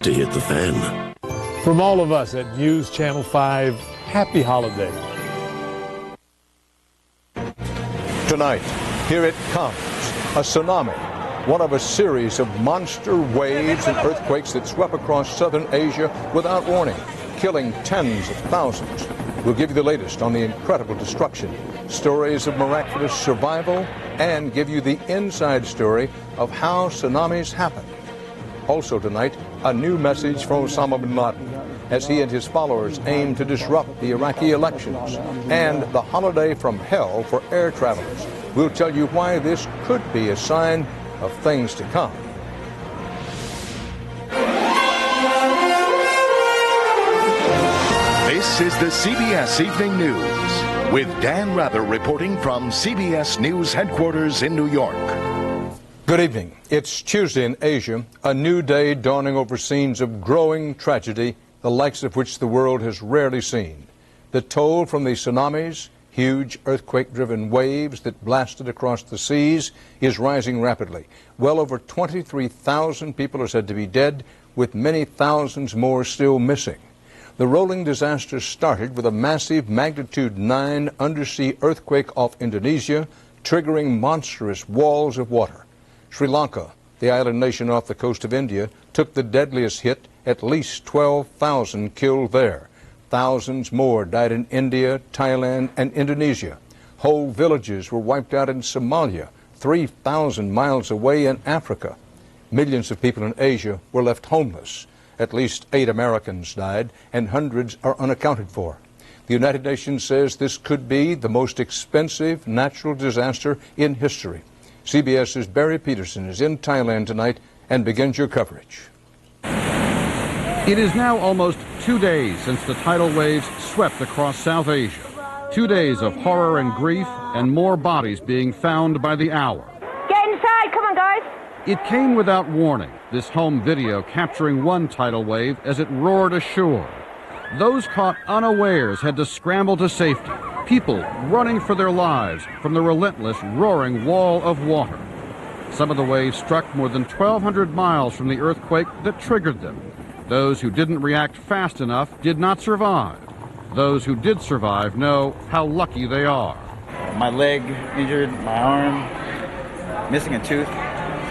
To hit the fan. From all of us at News Channel 5, happy holiday. Tonight, here it comes, a tsunami, one of a series of monster waves and earthquakes that swept across southern Asia without warning, killing tens of thousands. We'll give you the latest on the incredible destruction, stories of miraculous survival, and give you the inside story of how tsunamis happen. Also tonight, a new message from Osama bin Laden as he and his followers aim to disrupt the Iraqi elections, and the holiday from hell for air travelers. We'll tell you why this could be a sign of things to come. This is the CBS Evening News with Dan Rather reporting from CBS News headquarters in New York. Good evening. It's Tuesday in Asia, a new day dawning over scenes of growing tragedy, the likes of which the world has rarely seen. The toll from the tsunamis, huge earthquake-driven waves that blasted across the seas, is rising rapidly. Well over 23,000 people are said to be dead, with many thousands more still missing. The rolling disaster started with a massive magnitude 9 undersea earthquake off Indonesia, triggering monstrous walls of water. Sri Lanka, the island nation off the coast of India, took the deadliest hit, at least 12,000 killed there. Thousands more died in India, Thailand, and Indonesia. Whole villages were wiped out in Somalia, 3,000 miles away in Africa. Millions of people in Asia were left homeless. At least 8 Americans died, and hundreds are unaccounted for. The United Nations says this could be the most expensive natural disaster in history. CBS's Barry Peterson is in Thailand tonight and begins your coverage. It is now almost 2 days since the tidal waves swept across South Asia. 2 days of horror and grief, and more bodies being found by the hour. Get inside, come on guys. It came without warning, this home video capturing one tidal wave as it roared ashore. Those caught unawares had to scramble to safety, people running for their lives from the relentless roaring wall of water. Some of the waves struck more than 1,200 miles from the earthquake that triggered them. Those who didn't react fast enough did not survive. Those who did survive know how lucky they are. My leg injured, my arm, missing a tooth.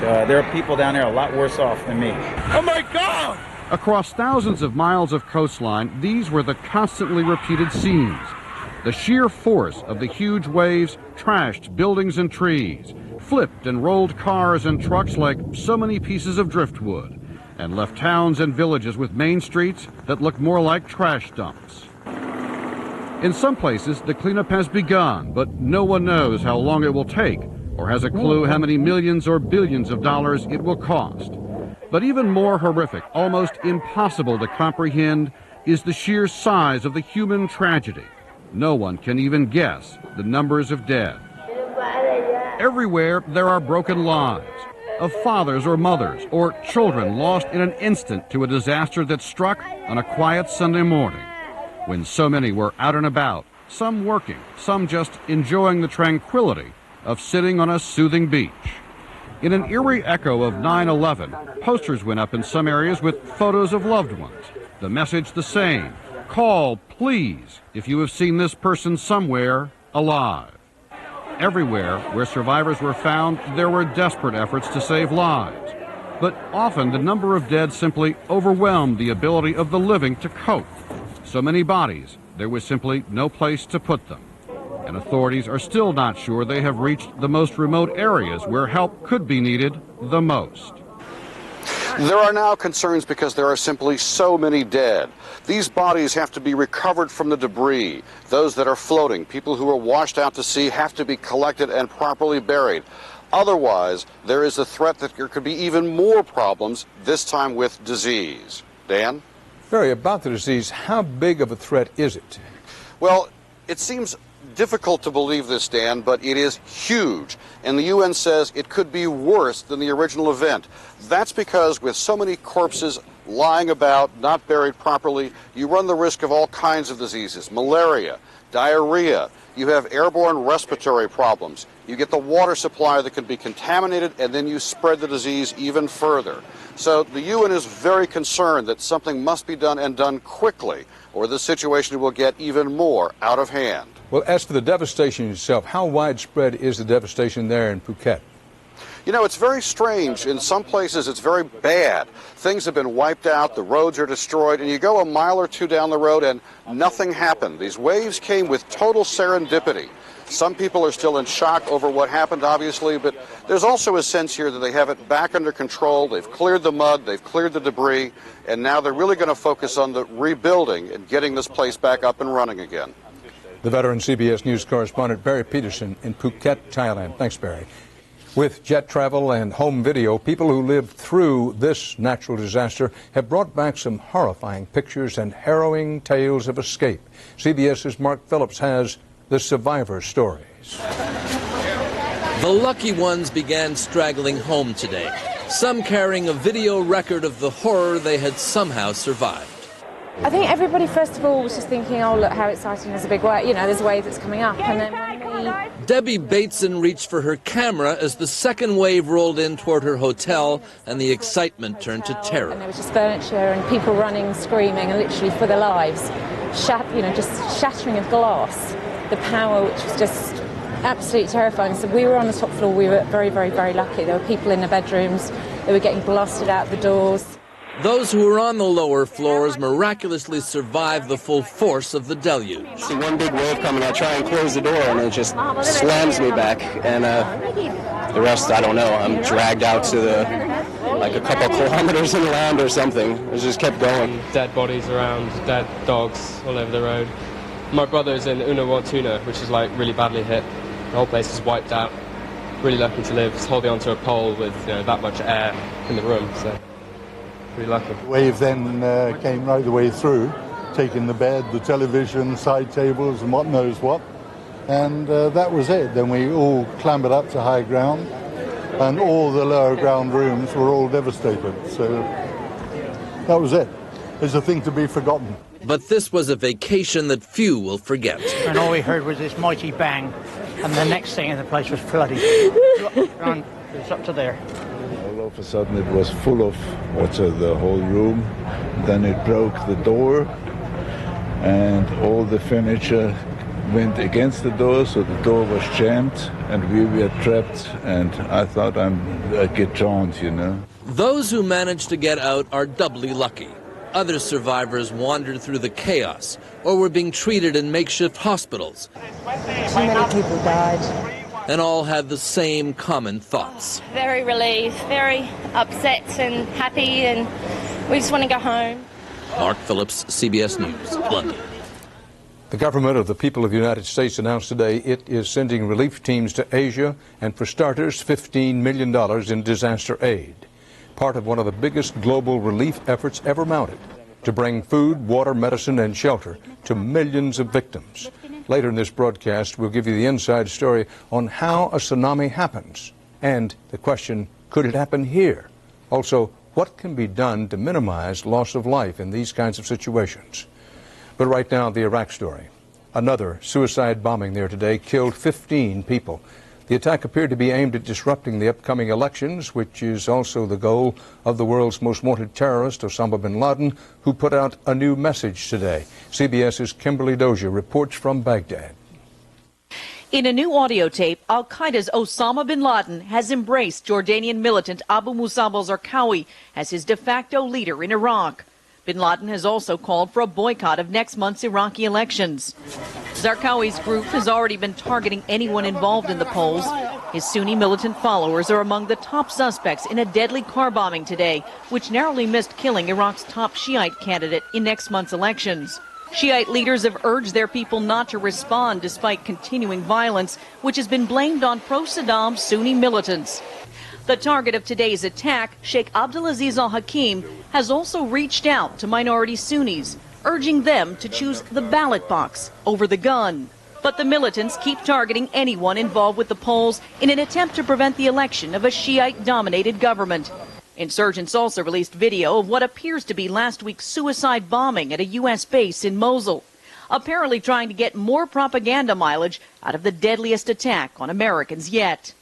So there are people down there a lot worse off than me. Oh my God! Across thousands of miles of coastline, these were the constantly repeated scenes. The sheer force of the huge waves trashed buildings and trees, flipped and rolled cars and trucks like so many pieces of driftwood, and left towns and villages with main streets that looked more like trash dumps. In some places, the cleanup has begun, but no one knows how long it will take or has a clue how many millions or billions of dollars it will cost. But even more horrific, almost impossible to comprehend, is the sheer size of the human tragedy. No one can even guess the numbers of dead. Everywhere there are broken lives of fathers or mothers or children lost in an instant to a disaster that struck on a quiet Sunday morning when so many were out and about, some working, some just enjoying the tranquility of sitting on a soothing beach. In an eerie echo of 9/11, posters went up in some areas with photos of loved ones. The message the same: call, please, if you have seen this person somewhere alive. Everywhere where survivors were found, there were desperate efforts to save lives. But often the number of dead simply overwhelmed the ability of the living to cope. So many bodies, there was simply no place to put them. And authorities are still not sure they have reached the most remote areas where help could be needed the most. There are now concerns because there are simply so many dead. These bodies have to be recovered from the debris. Those that are floating, people who are washed out to sea, have to be collected and properly buried. Otherwise, there is a threat that there could be even more problems, this time with disease. Dan? Barry, about the disease, how big of a threat is it? Well, it seems difficult to believe this, Dan, but it is huge. And the UN says it could be worse than the original event. That's because with so many corpses lying about, not buried properly, you run the risk of all kinds of diseases. Malaria, diarrhea, you have airborne respiratory problems, you get the water supply that can be contaminated, and then you spread the disease even further. So the UN is very concerned that something must be done and done quickly, or the situation will get even more out of hand. Well, as for the devastation itself, how widespread is the devastation there in Phuket? You know, it's very strange. In some places, it's very bad. Things have been wiped out, the roads are destroyed, and you go a mile or two down the road and nothing happened. These waves came with total serendipity. Some people are still in shock over what happened, obviously, but there's also a sense here that they have it back under control. They've cleared the mud, they've cleared the debris, and now they're really going to focus on the rebuilding and getting this place back up and running again. The veteran CBS News correspondent Barry Peterson in Phuket, Thailand. Thanks, Barry. With jet travel and home video, people who lived through this natural disaster have brought back some horrifying pictures and harrowing tales of escape. CBS's Mark Phillips has the survivor stories. The lucky ones began straggling home today, some carrying a video record of the horror they had somehow survived. I think everybody, first of all, was just thinking, oh, look how exciting, there's a big wave, you know, there's a wave that's coming up. And then Debbie Bateson reached for her camera as the second wave rolled in toward her hotel, and the excitement turned to terror. And there was just furniture and people running, screaming, and literally for their lives, just shattering of glass, the power, which was just absolutely terrifying. So we were on the top floor, we were very, very, very lucky. There were people in the bedrooms, they were getting blasted out the doors. Those who were on the lower floors miraculously survived the full force of the deluge. See one big wave coming, I try and close the door and it just slams me back, and the rest, I don't know. I'm dragged out to like a couple kilometers inland or something. It just kept going. Dead bodies around, dead dogs all over the road. My brother's in Uluwatuna, which is like really badly hit. The whole place is wiped out. Really lucky to live, just holding onto a pole with that much air in the room. So. Lucky. The wave then came right the way through, taking the bed, the television, side tables, and what knows what. And that was it. Then we all clambered up to high ground, and all the lower ground rooms were all devastated. So that was it. It's a thing to be forgotten. But this was a vacation that few will forget. And all we heard was this mighty bang, and the next thing the place was flooding. It was up to there. All of a sudden it was full of water, the whole room. Then it broke the door and all the furniture went against the door, so the door was jammed and we were trapped, and I thought I'd get drowned, Those who managed to get out are doubly lucky. Other survivors wandered through the chaos or were being treated in makeshift hospitals. Too many people died. And all had the same common thoughts. Very relieved, very upset and happy, and we just want to go home. Mark Phillips, CBS News, London. The government of the people of the United States announced today it is sending relief teams to Asia, and for starters, $15 million in disaster aid. Part of one of the biggest global relief efforts ever mounted to bring food, water, medicine, and shelter to millions of victims. Later in this broadcast, we'll give you the inside story on how a tsunami happens and the question, could it happen here? Also, what can be done to minimize loss of life in these kinds of situations? But right now, the Iraq story. Another suicide bombing there today killed 15 people. The attack appeared to be aimed at disrupting the upcoming elections, which is also the goal of the world's most wanted terrorist, Osama bin Laden, who put out a new message today. CBS's Kimberly Dozier reports from Baghdad. In a new audio tape, al-Qaeda's Osama bin Laden has embraced Jordanian militant Abu Musab al-Zarqawi as his de facto leader in Iraq. Bin Laden has also called for a boycott of next month's Iraqi elections. Zarqawi's group has already been targeting anyone involved in the polls. His Sunni militant followers are among the top suspects in a deadly car bombing today, which narrowly missed killing Iraq's top Shiite candidate in next month's elections. Shiite leaders have urged their people not to respond despite continuing violence, which has been blamed on pro-Saddam Sunni militants. The target of today's attack, Sheikh Abdulaziz al-Hakim, has also reached out to minority Sunnis, urging them to choose the ballot box over the gun. But the militants keep targeting anyone involved with the polls in an attempt to prevent the election of a Shiite-dominated government. Insurgents also released video of what appears to be last week's suicide bombing at a U.S. base in Mosul. apparently trying to get more propaganda mileage out of the deadliest attack on Americans yet.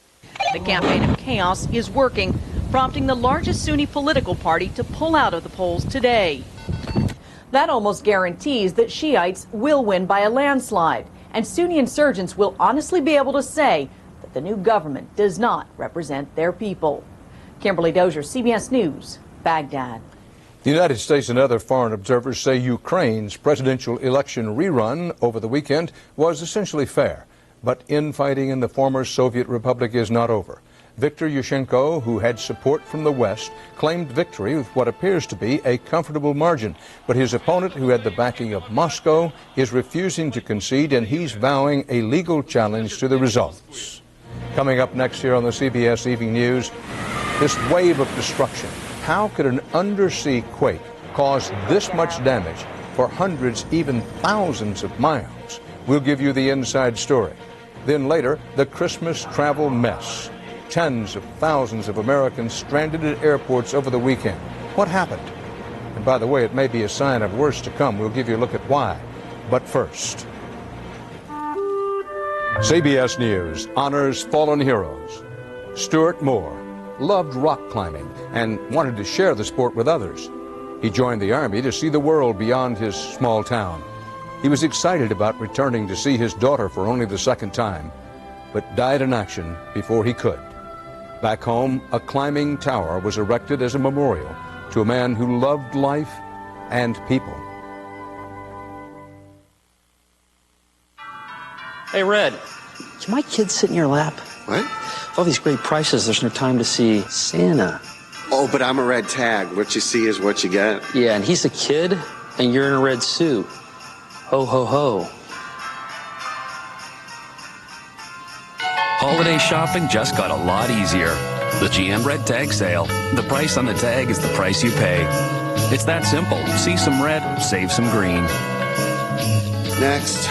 The campaign of chaos is working, prompting the largest Sunni political party to pull out of the polls today. That almost guarantees that Shiites will win by a landslide, and Sunni insurgents will honestly be able to say that the new government does not represent their people. Kimberly Dozier, CBS News, Baghdad. The United States and other foreign observers say Ukraine's presidential election rerun over the weekend was essentially fair. But infighting in the former Soviet republic is not over. Viktor Yushchenko, who had support from the West, claimed victory with what appears to be a comfortable margin. But his opponent, who had the backing of Moscow, is refusing to concede, and he's vowing a legal challenge to the results. Coming up next here on the CBS Evening News, this wave of destruction. How could an undersea quake cause this much damage for hundreds, even thousands of miles? We'll give you the inside story. Then later, the Christmas travel mess. Tens of thousands of Americans stranded at airports over the weekend. What happened? And by the way, it may be a sign of worse to come. We'll give you a look at why. But first, CBS News honors fallen heroes. Stuart Moore loved rock climbing and wanted to share the sport with others. He joined the Army to see the world beyond his small town. He was excited about returning to see his daughter for only the second time, but died in action before he could. Back home, a climbing tower was erected as a memorial to a man who loved life and people. Hey, Red, can my kid sit in your lap? What? All these great prices, there's no time to see Santa. Oh, but I'm a red tag. What you see is what you get. Yeah, and he's a kid, and you're in a red suit. Ho, ho, ho. Holiday shopping just got a lot easier. The GM Red Tag Sale. The price on the tag is the price you pay. It's that simple. See some red, save some green. Next.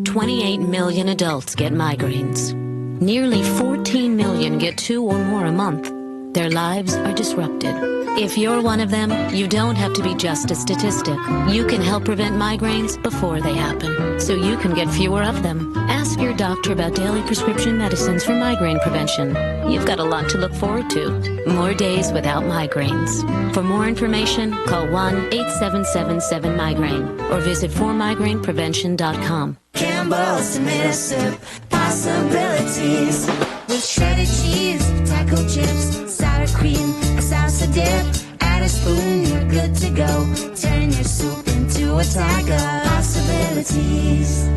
28 million adults get migraines. Nearly 14 million get 2 or more a month. Their lives are disrupted. If you're one of them, you don't have to be just a statistic. You can help prevent migraines before they happen, so you can get fewer of them. Ask your doctor about daily prescription medicines for migraine prevention. You've got a lot to look forward to. More days without migraines. For more information, call 1-8777-MIGRAINE or visit formigraineprevention.com. Campbell's tomato soup, possibilities. With shredded cheese, taco chips, sour cream, a salsa dip. Add a spoon, you're good to go. Turn your soup into a taco. Possibilities.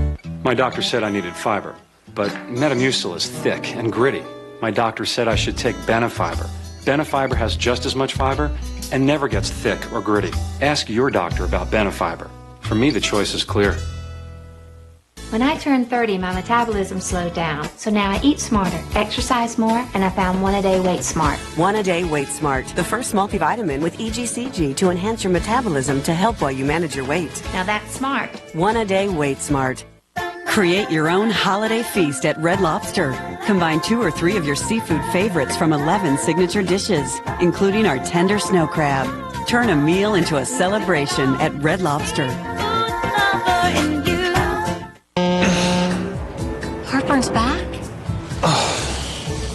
My doctor said I needed fiber, but Metamucil is thick and gritty. My doctor said I should take Benefiber. Benefiber has just as much fiber and never gets thick or gritty. Ask your doctor about Benefiber. For me, the choice is clear. When I turned 30, my metabolism slowed down. So now I eat smarter, exercise more, and I found One-A-Day Weight Smart. One-A-Day Weight Smart, the first multivitamin with EGCG to enhance your metabolism to help while you manage your weight. Now that's smart. One-A-Day Weight Smart. Create your own holiday feast at Red Lobster. Combine 2 or 3 of your seafood favorites from 11 signature dishes, including our tender snow crab. Turn a meal into a celebration at Red Lobster. Heartburn's back?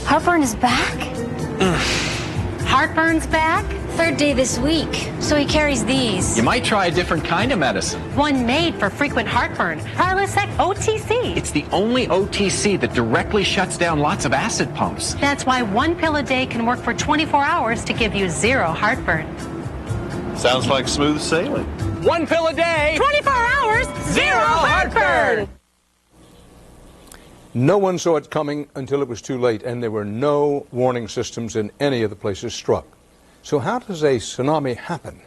Heartburn is back? Heartburn's back? 3rd day this week. So he carries these. You might try a different kind of medicine. One made for frequent heartburn. Prilosec OTC. It's the only OTC that directly shuts down lots of acid pumps. That's why 1 pill a day can work for 24 hours to give you 0 heartburn. Sounds like smooth sailing. 1 pill a day. 24 hours, 0 heartburn. No one saw it coming until it was too late, and there were no warning systems in any of the places struck. So how does a tsunami happen?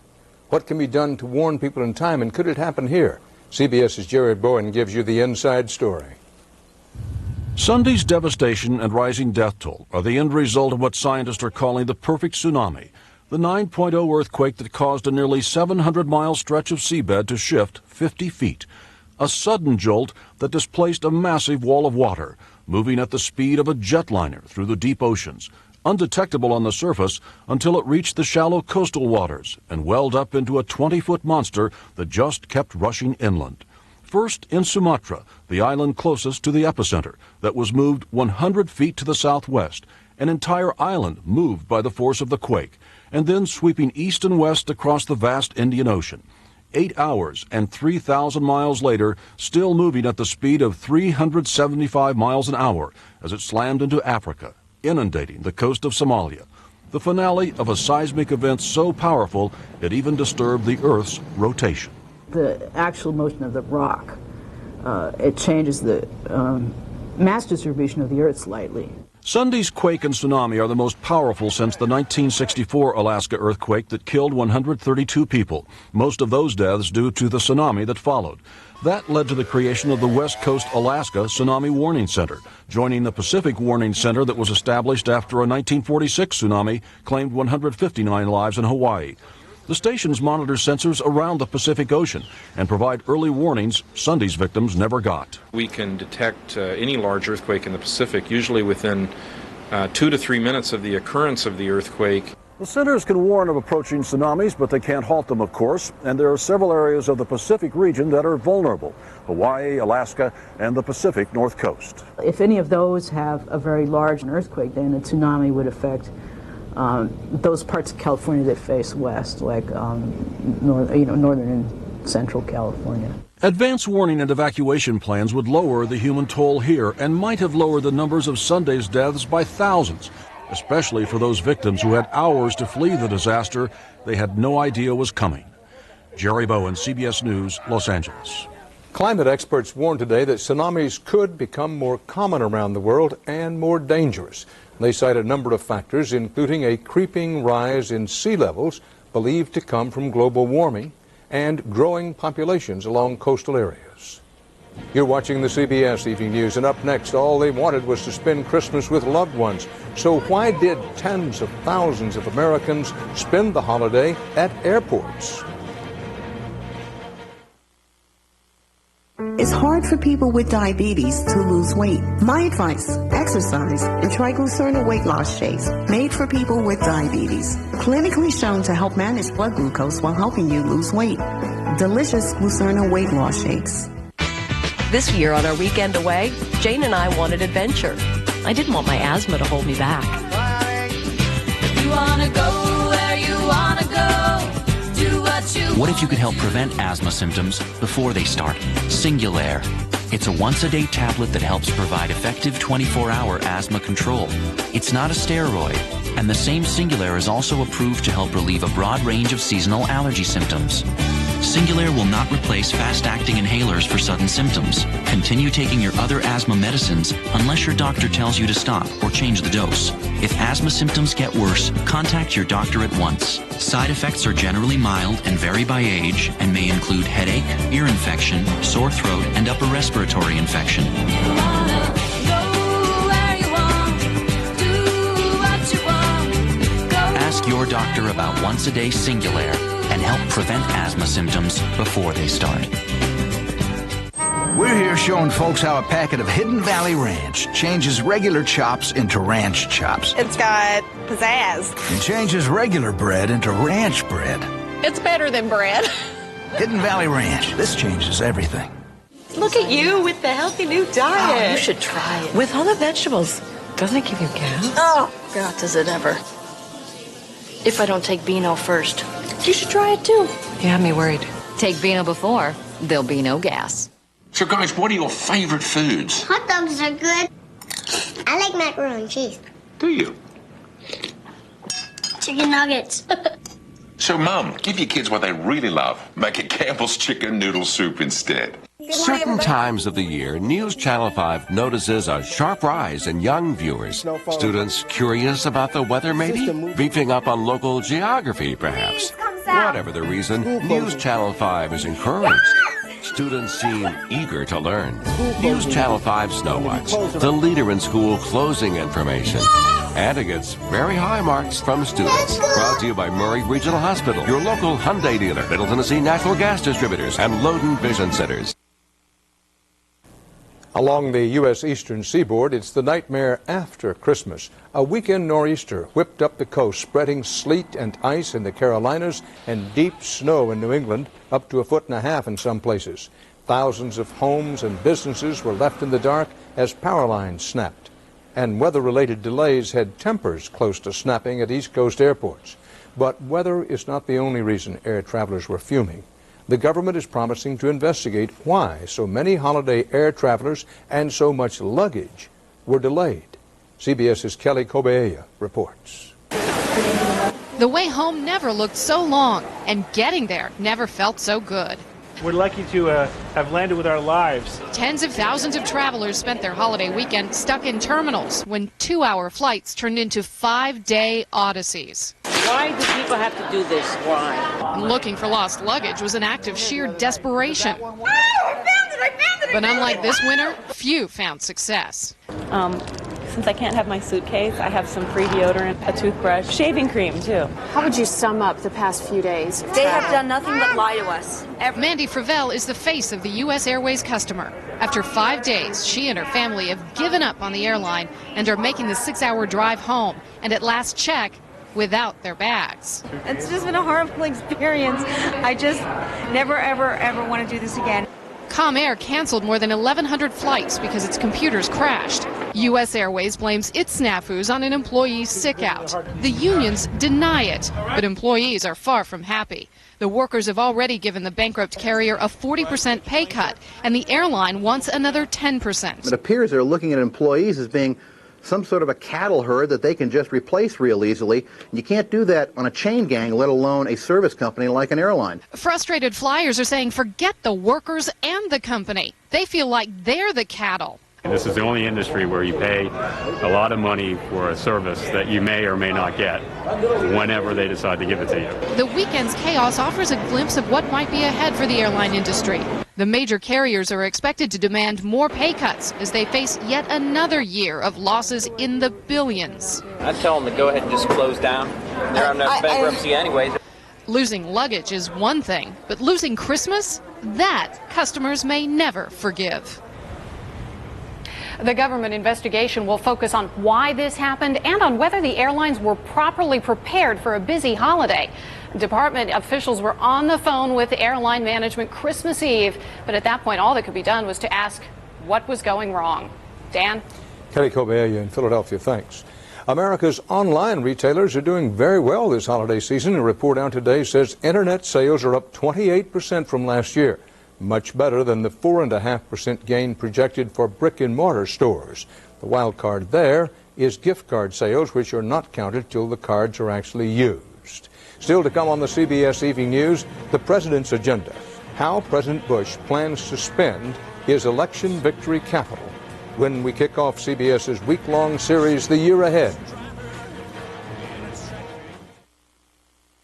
What can be done to warn people in time, and could it happen here? CBS's Jerry Bowen gives you the inside story. Sunday's devastation and rising death toll are the end result of what scientists are calling the perfect tsunami, the 9.0 earthquake that caused a nearly 700-mile stretch of seabed to shift 50 feet. A sudden jolt that displaced a massive wall of water, moving at the speed of a jetliner through the deep oceans, undetectable on the surface until it reached the shallow coastal waters and welled up into a 20-foot monster that just kept rushing inland. first in Sumatra, the island closest to the epicenter, that was moved 100 feet to the southwest, an entire island moved by the force of the quake, and then sweeping east and west across the vast Indian Ocean. 8 hours and 3,000 miles later, still moving at the speed of 375 miles an hour as it slammed into Africa, inundating the coast of Somalia. The finale of a seismic event so powerful it even disturbed the Earth's rotation. The actual motion of the rock, it changes the mass distribution of the Earth slightly. Sunday's quake and tsunami are the most powerful since the 1964 Alaska earthquake that killed 132 people, most of those deaths due to the tsunami that followed. That led to the creation of the West Coast Alaska Tsunami Warning Center, joining the Pacific Warning Center that was established after a 1946 tsunami claimed 159 lives in Hawaii. The stations monitor sensors around the Pacific Ocean and provide early warnings Sunday's victims never got. We can detect any large earthquake in the Pacific usually within 2 to 3 minutes of the occurrence of the earthquake. The centers can warn of approaching tsunamis, but they can't halt them, of course, and there are several areas of the Pacific region that are vulnerable: Hawaii, Alaska, and the Pacific North Coast. If any of those have a very large earthquake, then a tsunami would affect those parts of California that face west, like northern and central California. Advance warning and evacuation plans would lower the human toll here and might have lowered the numbers of Sunday's deaths by thousands, especially for those victims who had hours to flee the disaster they had no idea was coming. Jerry Bowen, CBS News, Los Angeles. Climate experts warn today that tsunamis could become more common around the world and more dangerous. They cite a number of factors, including a creeping rise in sea levels believed to come from global warming and growing populations along coastal areas. You're watching the CBS Evening News, and up next, all they wanted was to spend Christmas with loved ones. So why did tens of thousands of Americans spend the holiday at airports? It's hard for people with diabetes to lose weight. My advice: exercise and try Glucerna weight loss shakes, made for people with diabetes. Clinically shown to help manage blood glucose while helping you lose weight. Delicious Glucerna weight loss shakes. This year on our weekend away, Jane and I wanted adventure. I didn't want my asthma to hold me back. You wanna go where you wanna go. Do what you What if you could help prevent asthma symptoms before they start? Singulair. It's a once-a-day tablet that helps provide effective 24-hour asthma control. It's not a steroid, and the same Singulair is also approved to help relieve a broad range of seasonal allergy symptoms. Singulair will not replace fast-acting inhalers for sudden symptoms. Continue taking your other asthma medicines unless your doctor tells you to stop or change the dose. If asthma symptoms get worse, contact your doctor at once. Side effects are generally mild and vary by age and may include headache, ear infection, sore throat, and upper respiratory infection. Ask your doctor about once-a-day Singulair and help prevent asthma symptoms before they start. We're here showing folks how a packet of Hidden Valley Ranch changes regular chops into ranch chops. It's got pizzazz. And changes regular bread into ranch bread. It's better than bread. Hidden Valley Ranch. This changes everything. Look at you with the healthy new diet. Oh, you should try it. With all the vegetables. Doesn't it give you gas? Oh, God, does it ever. If I don't take Beano first. You should try it too. You have me worried. Take Beano before, there'll be no gas. So guys, what are your favorite foods? Hot dogs are good. I like macaroni and cheese. Do you? Chicken nuggets. So Mum, give your kids what they really love. Make it Campbell's chicken noodle soup instead. Certain times of the year, News Channel 5 notices a sharp rise in young viewers. Students curious about the weather, maybe? Beefing up on local geography, perhaps. Whatever the reason, News Channel 5 is encouraged. Students seem eager to learn. News Channel 5 Snow Watch, the leader in school closing information. And it gets very high marks from students. Brought to you by Murray Regional Hospital, your local Hyundai dealer, Middle Tennessee Natural Gas Distributors, and Loden Vision Centers. Along the U.S. eastern seaboard, it's the nightmare after Christmas. A weekend nor'easter whipped up the coast, spreading sleet and ice in the Carolinas and deep snow in New England, up to 1.5 feet in some places. Thousands of homes and businesses were left in the dark as power lines snapped. And weather-related delays had tempers close to snapping at East Coast airports. But weather is not the only reason air travelers were fuming. The government is promising to investigate why so many holiday air travelers and so much luggage were delayed. CBS's Kelly Kobeya reports. The way home never looked so long, and getting there never felt so good. We're lucky to have landed with our lives. Tens of thousands of travelers spent their holiday weekend stuck in terminals when 2-hour flights turned into 5-day odysseys. Why do people have to do this? Why? Looking for lost luggage was an act of sheer desperation. But unlike this winter, few found success. Since I can't have my suitcase, I have some free deodorant, a toothbrush, shaving cream, too. How would you sum up the past few days? They have done nothing but lie to us. Mandy Fravel is the face of the U.S. Airways customer. After 5 days, she and her family have given up on the airline and are making the 6-hour drive home, and at last check, without their bags. It's just been a horrible experience. I just never, ever want to do this again. Comair canceled more than 1,100 flights because its computers crashed. U.S. Airways blames its snafus on an employee's sick out. The unions deny it, but employees are far from happy. The workers have already given the bankrupt carrier a 40% pay cut, and the airline wants another 10%. It appears they're looking at employees as being some sort of a cattle herd that they can just replace real easily. You can't do that on a chain gang, let alone a service company like an airline. Frustrated flyers are saying forget the workers and the company. They feel like they're the cattle. This is the only industry where you pay a lot of money for a service that you may or may not get whenever they decide to give it to you. The weekend's chaos offers a glimpse of what might be ahead for the airline industry. The major carriers are expected to demand more pay cuts as they face yet another year of losses in the billions. I'd tell them to go ahead and just close down. They're on bankruptcy anyways. Losing luggage is one thing, but losing Christmas? That customers may never forgive. The government investigation will focus on why this happened and on whether the airlines were properly prepared for a busy holiday. Department officials were on the phone with airline management Christmas Eve, but at that point all that could be done was to ask what was going wrong. Dan? Kelly Kobeya in Philadelphia, thanks. America's online retailers are doing very well this holiday season. A report out today says internet sales are up 28% from last year. Much better than the 4.5% gain projected for brick-and-mortar stores. The wild card there is gift card sales, which are not counted till the cards are actually used. Still to come on the CBS Evening News, the president's agenda, how President Bush plans to spend his election victory capital when we kick off CBS's week-long series, The Year Ahead.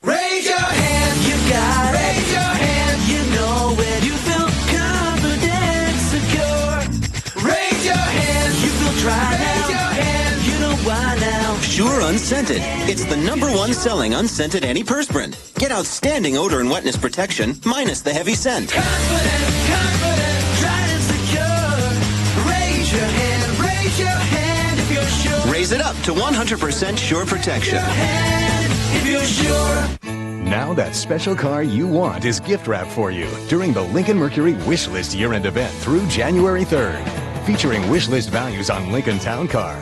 Raise your hand, you got it. Raise your hand, you know it. You feel confident, secure. Raise your hand, you feel dry now. Raise your hand, you know why now. Sure Unscented. It's the #1 selling unscented antiperspirant. Get outstanding odor and wetness protection minus the heavy scent. Confident, dry and secure. Raise your hand if you're sure. Raise it up to 100% sure protection. If you're sure. Now that special car you want is gift wrapped for you during the Lincoln Mercury Wishlist year-end event through January 3rd. Featuring wishlist values on Lincoln Town Car.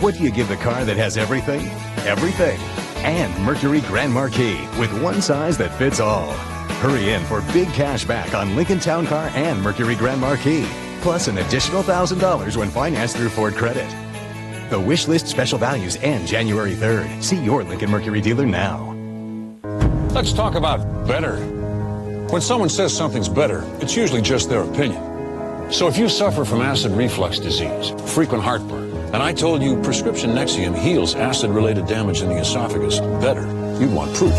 What do you give the car that has everything? Everything. And Mercury Grand Marquis with one size that fits all. Hurry in for big cash back on Lincoln Town Car and Mercury Grand Marquis. Plus an additional $1,000 when financed through Ford Credit. The Wishlist special values end January 3rd. See your Lincoln Mercury dealer now. Let's talk about better. When someone says something's better, it's usually just their opinion. So if you suffer from acid reflux disease, frequent heartburn, and I told you prescription Nexium heals acid-related damage in the esophagus better, you'd want proof.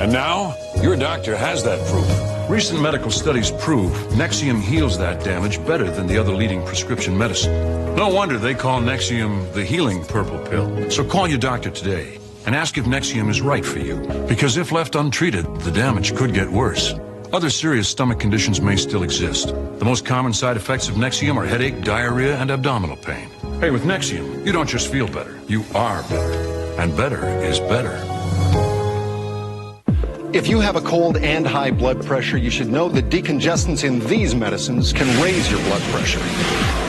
And now, your doctor has that proof. Recent medical studies prove Nexium heals that damage better than the other leading prescription medicine. No wonder they call Nexium the healing purple pill. So call your doctor today and ask if Nexium is right for you. Because if left untreated, the damage could get worse. Other serious stomach conditions may still exist. The most common side effects of Nexium are headache, diarrhea, and abdominal pain. Hey, with Nexium, you don't just feel better, you are better. And better is better. If you have a cold and high blood pressure, you should know that decongestants in these medicines can raise your blood pressure.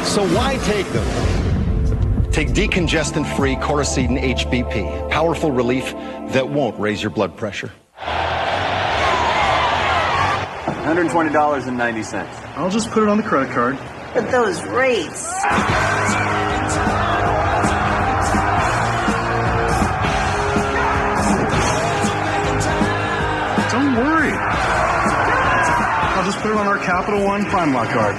So why take them? Take decongestant-free Coricidin HBP, powerful relief that won't raise your blood pressure. $120.90. I'll just put it on the credit card. But those rates. Don't worry. I'll just put it on our Capital One Prime Lock card.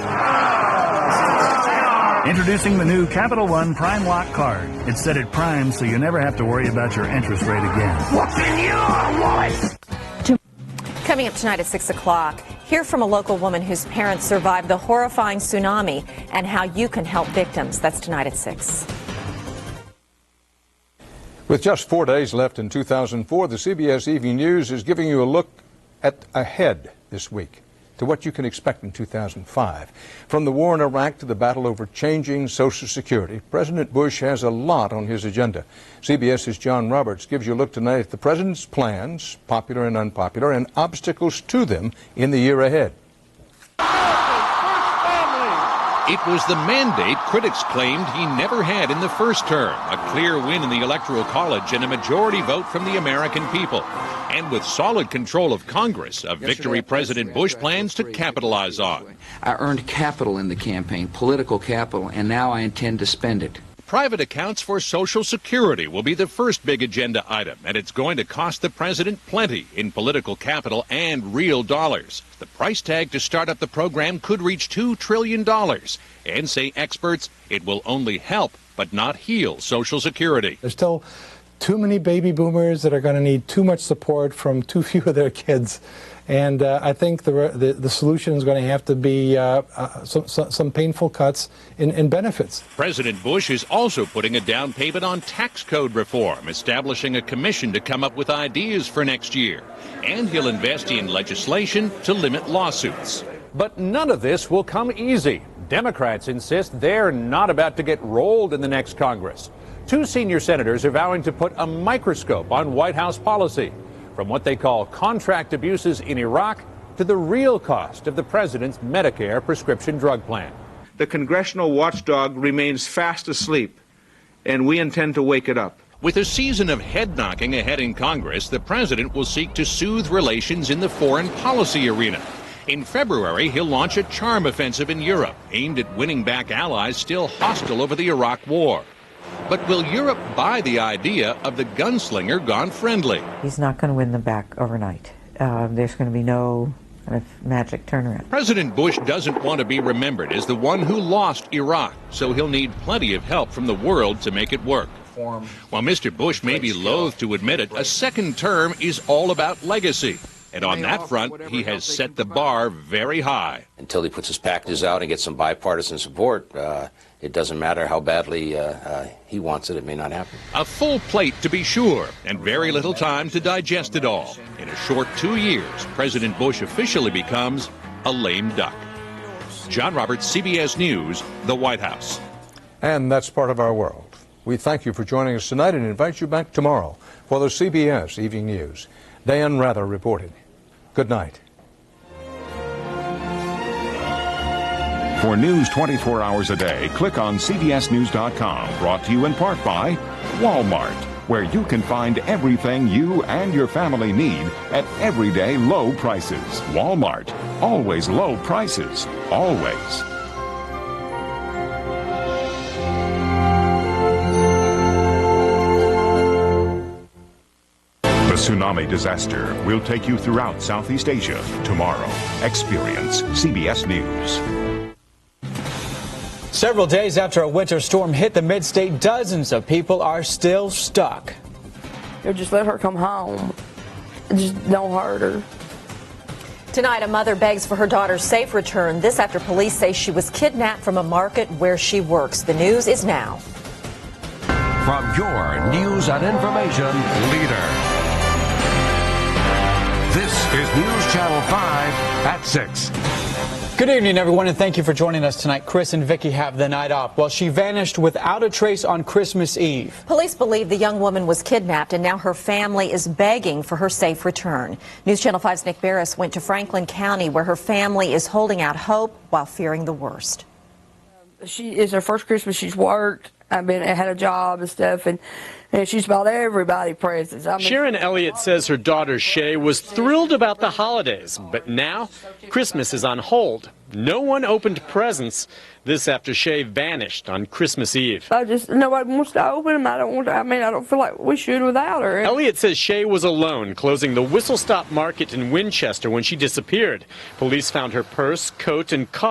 Introducing the new Capital One Prime Lock card. It's set at prime, so you never have to worry about your interest rate again. What's in your wallet? Coming up tonight at 6 o'clock, hear from a local woman whose parents survived the horrifying tsunami and how you can help victims. That's tonight at 6. With just 4 days left in 2004, the CBS Evening News is giving you a look ahead this week to what you can expect in 2005. From the war in Iraq to the battle over changing Social Security, President Bush has a lot on his agenda. CBS's John Roberts gives you a look tonight at the president's plans, popular and unpopular, and obstacles to them in the year ahead. It was the mandate critics claimed he never had in the first term, a clear win in the Electoral College and a majority vote from the American people. And with solid control of Congress, a victory President Bush plans to capitalize on. I earned capital in the campaign, political capital, and now I intend to spend it. Private accounts for Social Security will be the first big agenda item, and it's going to cost the president plenty in political capital and real dollars. The price tag to start up the program could reach $2 trillion, and say experts, it will only help but not heal Social Security. There's still too many baby boomers that are going to need too much support from too few of their kids. And I think the solution is going to have to be some painful cuts in benefits. President Bush is also putting a down payment on tax code reform, establishing a commission to come up with ideas for next year. And he'll invest in legislation to limit lawsuits. But none of this will come easy. Democrats insist they're not about to get rolled in the next Congress. 2 senior senators are vowing to put a microscope on White House policy, from what they call contract abuses in Iraq to the real cost of the president's Medicare prescription drug plan. The congressional watchdog remains fast asleep, and we intend to wake it up. With a season of head-knocking ahead in Congress, the president will seek to soothe relations in the foreign policy arena. In February, he'll launch a charm offensive in Europe, aimed at winning back allies still hostile over the Iraq war. But will Europe buy the idea of the gunslinger gone friendly? He's not going to win them back overnight. There's going to be no kind of magic turnaround. President Bush doesn't want to be remembered as the one who lost Iraq, so he'll need plenty of help from the world to make it work. While Mr. Bush may be loath to admit it, a second term is all about legacy. And on that front, he has set the bar very high. Until he puts his packages out and gets some bipartisan support, it doesn't matter how badly he wants it, it may not happen. A full plate, to be sure, and very little time to digest it all. In a short 2 years, President Bush officially becomes a lame duck. John Roberts, CBS News, the White House. And that's part of our world. We thank you for joining us tonight and invite you back tomorrow for the CBS Evening News. Dan Rather reporting. Good night. For news 24 hours a day, click on CBSNews.com. Brought to you in part by Walmart, where you can find everything you and your family need at everyday low prices. Walmart, always low prices, always. The tsunami disaster will take you throughout Southeast Asia tomorrow. Experience CBS News. Several days after a winter storm hit the mid-state, dozens of people are still stuck. Just let her come home. Just don't hurt her. Tonight, a mother begs for her daughter's safe return. This after police say she was kidnapped from a market where she works. The news is now. From your news and information leader. This is News Channel 5 at 6. Good evening, everyone, and thank you for joining us tonight. Chris and Vicky have the night off. Well, she vanished without a trace on Christmas Eve. Police believe the young woman was kidnapped, and now her family is begging for her safe return. News Channel 5's Nick Barris went to Franklin County, where her family is holding out hope while fearing the worst. It's her first Christmas she's worked. I had a job and stuff, and she's bought everybody presents. Sharon Elliott says her daughter Shay was thrilled about the holidays, but now Christmas is on hold. No one opened presents. This after Shay vanished on Christmas Eve. Nobody wants to open them. I don't feel like we should without her. Elliott says Shay was alone, closing the Whistle Stop Market in Winchester when she disappeared. Police found her purse, coat, and car.